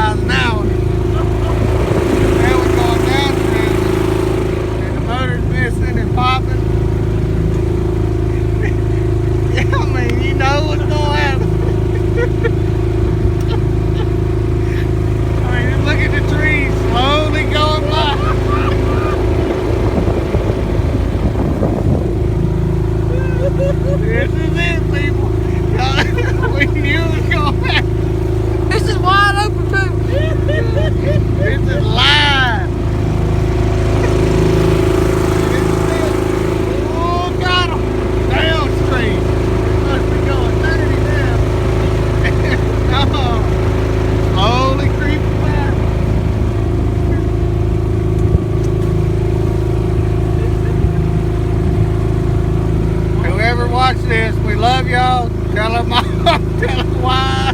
miles an hour. Now we're going down and the motor's missing and popping. Yeah, I mean, you know what's going to happen. I mean, just look at the trees slowly going by. This is it, people. We knew it was going to happen. This is wide open, too. This is live. This is it. Oh, got him. Down street. It must be going 30 now. No. Slowly creeping back. Whoever watched this, we love y'all. Tell them why.